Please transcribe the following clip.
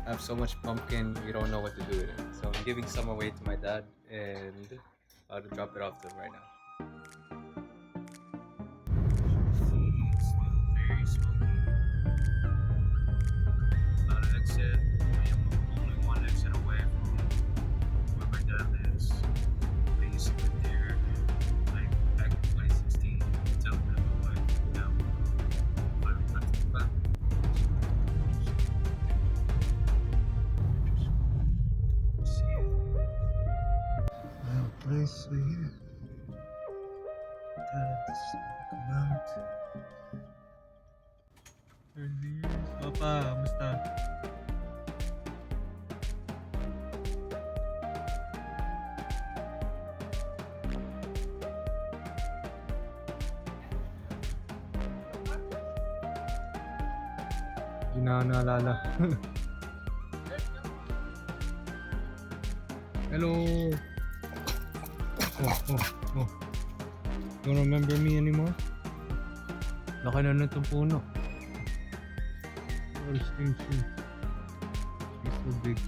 have so much pumpkin, you don't know what to do with it. So I'm giving some away to my dad, and I'll drop it off to him right now. It's still very smoky. About to exit. I am only one exit away from where my dad lives. I used to live there like back in 2016 until then, like now. But let's go back. See it. Well, place here. That's come out. Papa, kamusta? Hindi na naalala. Hello! Oh. Don't remember me anymore? Laki na itong puno. What a strange thing. It's so big.